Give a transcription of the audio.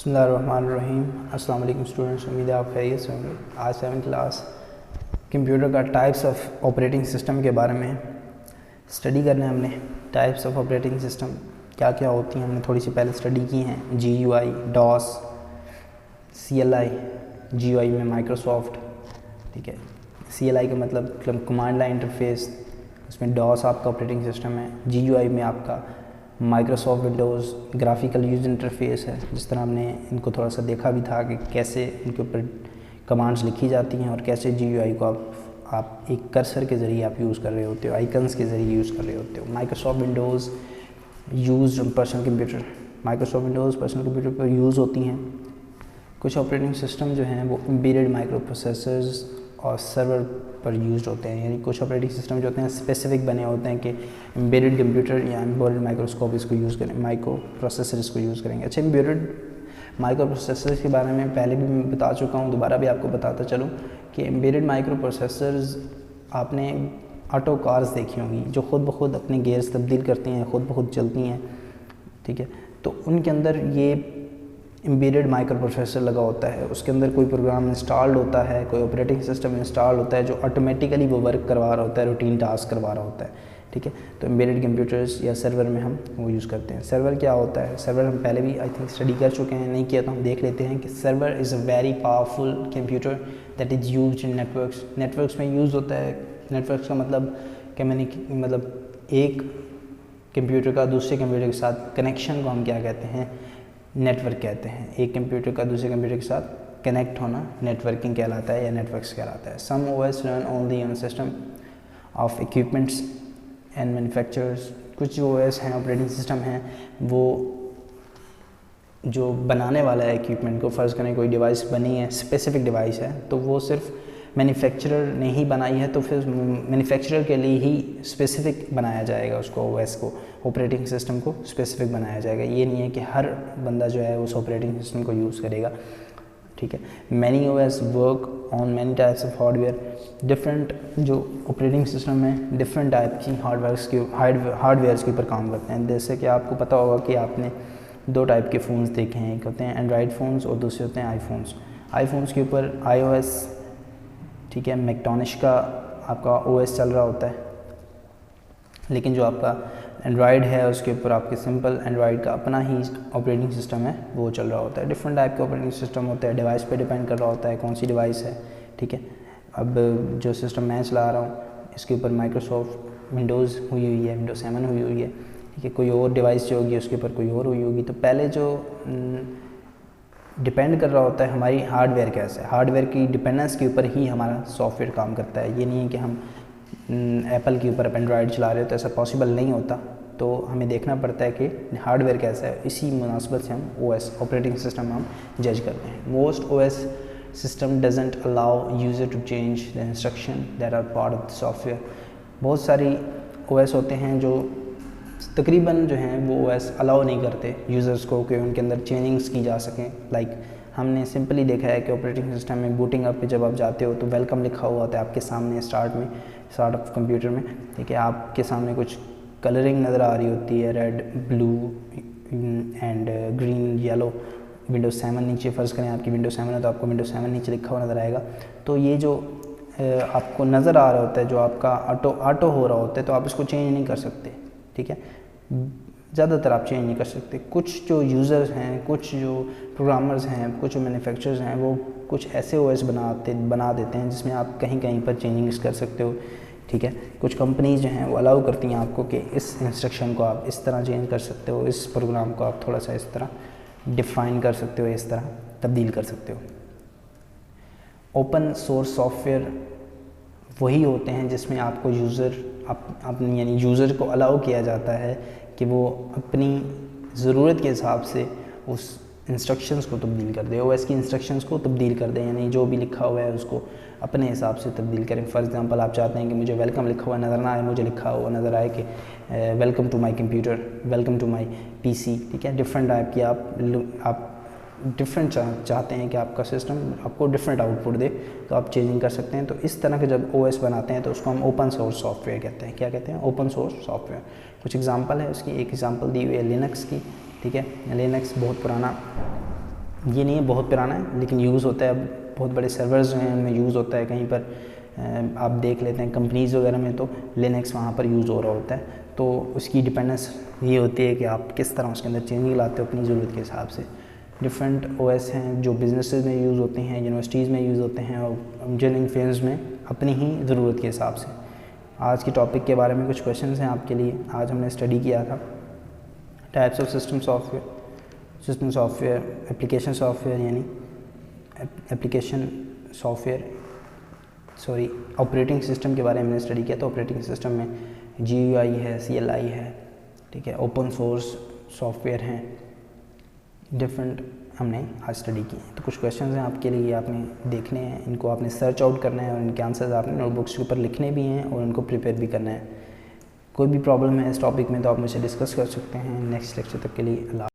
बिस्मिल्लाहिर्रहमानिर्रहीम। अस्सलाम वालेकुम स्टूडेंट्स, उम्मीद है आप खैरियत से होंगे। आज 7th क्लास कंप्यूटर का टाइप्स ऑफ ऑपरेटिंग सिस्टम के बारे में स्टडी करना है। हमने टाइप्स ऑफ ऑपरेटिंग सिस्टम क्या क्या होती हैं हमने थोड़ी सी पहले स्टडी की हैं। GUI, DOS, CLI। GUI में माइक्रोसॉफ्ट, ठीक है। CLI का मतलब कमांड लाइन इंटरफेस, उसमें DOS आपका ऑपरेटिंग सिस्टम है। GUI में आपका Microsoft Windows graphical use interface है। जिस तरह हमने इनको थोड़ा सा देखा भी था कि कैसे इनके ऊपर कमांड्स लिखी जाती हैं और कैसे GUI को आप एक कर्सर के ज़रिए आप यूज़ कर रहे होते हो, आइकन्स के ज़रिए यूज़ कर रहे होते हो। Microsoft Windows use personal computer, Microsoft Windows personal computer पर यूज़ होती हैं। कुछ ऑपरेटिंग सिस्टम जो हैं वो एम्बेडेड माइक्रो प्रोसेसर्स और सर्वर पर यूज़ होते हैं। यानी कुछ ऑपरेटिंग सिस्टम जो होते हैं स्पेसिफिक बने होते हैं कि एम्बेडेड कंप्यूटर या एम्बेडेड माइक्रोस्कोप इसको यूज़ करें, माइक्रो प्रोसेसर इसको यूज़ करेंगे। अच्छा, एम्बेडेड माइक्रो प्रोसेसर के बारे में पहले भी मैं बता चुका हूँ, दोबारा भी आपको बताता चलूँ कि एम्बेडेड माइक्रो प्रोसेसर्स आपने ऑटो कार्स देखी होंगी जो ख़ुद ब खुद अपने गेयर्स तब्दील करती हैं, ख़ुद ब खुद चलती हैं, ठीक है। तो उनके अंदर ये एम्बेडेड माइक्रो प्रोसेसर लगा होता है। उसके अंदर कोई प्रोग्राम इंस्टॉल्ड होता है, कोई ऑपरेटिंग सिस्टम इंस्टॉल होता है जो ऑटोमेटिकली वो वर्क करवा रहा होता है, रूटीन टास्क करवा रहा होता है, ठीक है। तो एम्बेडेड कंप्यूटर्स या सर्वर में हम वो यूज़ करते हैं। सर्वर क्या होता है? सर्वर हम पहले भी आई थिंक स्टडी कर चुके हैं, नहीं किया तो हम देख लेते हैं कि server is a very powerful computer that is used in networks. Networks में यूज़ होता है। नेटवर्क्स का मतलब मतलब एक कंप्यूटर का दूसरे कंप्यूटर के साथ कनेक्शन को हम क्या कहते हैं? नेटवर्क कहते हैं। एक कंप्यूटर का दूसरे कंप्यूटर के साथ कनेक्ट होना नेटवर्किंग कहलाता है या नेटवर्क्स कहलाता है। सम OS run only on system of equipments and manufacturers. कुछ जो OS हैं, ऑपरेटिंग सिस्टम हैं, वो जो बनाने वाला है इक्विपमेंट को, फ़र्ज़ करें कोई डिवाइस बनी है, स्पेसिफिक डिवाइस है, तो वो सिर्फ मैन्युफैक्चरर ने ही बनाई है, तो फिर मैन्युफैक्चरर के लिए ही स्पेसिफ़िक बनाया जाएगा उसको, OS को, ऑपरेटिंग सिस्टम को स्पेसिफ़िक बनाया जाएगा। ये नहीं है कि हर बंदा जो है उस ऑपरेटिंग सिस्टम को यूज़ करेगा, ठीक है। Many OS work on many types of hardware. Different जो ऑपरेटिंग सिस्टम है डिफरेंट टाइप की हार्डवेयर्स के ऊपर काम करते हैं। जैसे कि आपको पता होगा कि आपने दो टाइप के फ़ोन्स देखे हैं, एक होते हैं एंड्रॉयड फ़ोन्स और दूसरे होते हैं आईफोन्स। आईफोन्स के ऊपर iOS, ठीक है, मैक्टोनिश का आपका OS चल रहा होता है, लेकिन जो आपका एंड्रॉयड है उसके ऊपर आपके सिंपल एंड्रॉयड का अपना ही ऑपरेटिंग सिस्टम है वो चल रहा होता है। डिफरेंट टाइप के ऑपरेटिंग सिस्टम होते हैं, डिवाइस पे डिपेंड कर रहा होता है कौन सी डिवाइस है, ठीक है। अब जो सिस्टम मैं चला रहा हूँ इसके ऊपर माइक्रोसॉफ्ट विंडोज़ हुई हुई है, विंडोज 7 हुई हुई है, ठीक है। कोई और डिवाइस जो होगी उसके ऊपर कोई और हुई होगी। तो पहले जो डिपेंड कर रहा होता है हमारी हार्डवेयर कैसे, हार्डवेयर की डिपेंडेंस के ऊपर ही हमारा सॉफ्टवेयर काम करता है। ये नहीं है कि हम एप्पल के ऊपर एंड्रॉयड चला रहे हो तो ऐसा पॉसिबल नहीं होता। तो हमें देखना पड़ता है कि हार्डवेयर कैसा है, इसी मुनासबत से हम OS ऑपरेटिंग सिस्टम हम जज करते हैं। Most OS system doesn't allow user to change the instruction that are part of the software. बहुत सारी OS होते हैं जो तकरीबन जो हैं वो OS अलाउ नहीं करते यूज़र्स को कि उनके अंदर चेंजिंग्स की जा सकें। लाइक हमने सिंपली देखा है कि ऑपरेटिंग सिस्टम में बूटिंग अप पे जब आप जाते हो तो वेलकम लिखा हुआ होता है आपके सामने स्टार्ट ऑफ कंप्यूटर में, ठीक है। आपके सामने कुछ कलरिंग नज़र आ रही होती है, red, blue and green, yellow. Windows 7 नीचे, फ़र्ज़ करें आपकी विंडोज़ 7 है तो आपको विंडोज़ 7 नीचे लिखा हुआ नज़र आएगा। तो ये जो आपको नज़र आ रहा होता है, जो आपका ऑटो हो रहा होता है, तो आप इसको चेंज नहीं कर सकते, ठीक है। ज़्यादातर आप चेंज नहीं कर सकते। कुछ जो यूज़र्स हैं, कुछ जो प्रोग्रामर्स हैं, कुछ जो मैन्युफैक्चरर्स हैं, वो कुछ ऐसे OS बना देते हैं जिसमें आप कहीं कहीं पर चेंजिंग्स कर सकते हो, ठीक है। कुछ कंपनीज़ जो हैं वो अलाउ करती हैं आपको कि इस इंस्ट्रक्शन को आप इस तरह चेंज कर सकते हो, इस प्रोग्राम को आप थोड़ा सा इस तरह डिफ़ाइन कर सकते हो, इस तरह तब्दील कर सकते हो। ओपन सोर्स सॉफ्टवेयर वही होते हैं जिसमें आपको अपनी यानी यूज़र को अलाउ किया जाता है कि वो अपनी ज़रूरत के हिसाब से उस इंस्ट्रक्शंस को तब्दील कर दे, OS की इंस्ट्रक्शंस को तब्दील कर दें, यानी जो भी लिखा हुआ है उसको अपने हिसाब से तब्दील करें। फॉर एग्जांपल आप चाहते हैं कि मुझे वेलकम लिखा हुआ नज़र ना आए, मुझे लिखा हुआ नज़र आए कि welcome to my computer, welcome to my PC, ठीक है। डिफरेंट टाइप की आप डिफरेंट चाहते हैं कि आपका सिस्टम आपको डिफरेंट आउटपुट दे, तो आप चेंजिंग कर सकते हैं। तो इस तरह के जब OS बनाते हैं तो उसको हम ओपन सोर्स सॉफ्टवेयर कहते हैं। क्या कहते हैं? Open source software. कुछ एग्जांपल है उसकी, एक एग्जांपल दी हुई है लिनक्स की, ठीक है। लिनक्स बहुत पुराना ये नहीं है बहुत पुराना है, लेकिन यूज़ होता है। अब बहुत बड़े सर्वर्स जो हैं उनमें यूज़ होता है। कहीं पर आप देख लेते हैं कंपनीज़ वगैरह में तो लिनक्स वहाँ पर यूज़ हो रहा होता है। तो उसकी डिपेंडेंस ये होती है कि आप किस तरह उसके अंदर चेंजिंग लाते हो अपनी ज़रूरत के हिसाब से। डिफरेंट ओएस हैं जो बिजनेसेस में यूज़ होते हैं, यूनिवर्सिटीज़ में यूज़ होते हैं, और इंजीनियरिंग फील्ड्स में अपनी ही ज़रूरत के हिसाब से। आज के टॉपिक के बारे में कुछ क्वेश्चंस हैं आपके लिए। आज हमने स्टडी किया था types of system software, application software, यानी एप्लीकेशन सॉफ्टवेयर ऑपरेटिंग सिस्टम के बारे में हमने स्टडी किया। तो ऑपरेटिंग सिस्टम में GUI है, CLI है, ठीक है, ओपन सोर्स सॉफ्टवेयर हैं, डिफरेंट हमने आज स्टडी की। तो कुछ क्वेश्चंस हैं आपके लिए, आपने देखने हैं, इनको आपने सर्च आउट करना है और इनके आंसर्स आपने नोटबुक्स के ऊपर लिखने भी हैं और इनको प्रिपेयर भी करना है। कोई भी प्रॉब्लम है इस टॉपिक में तो आप मुझसे डिस्कस कर सकते हैं। नेक्स्ट लेक्चर तक के लिए अल्लाह।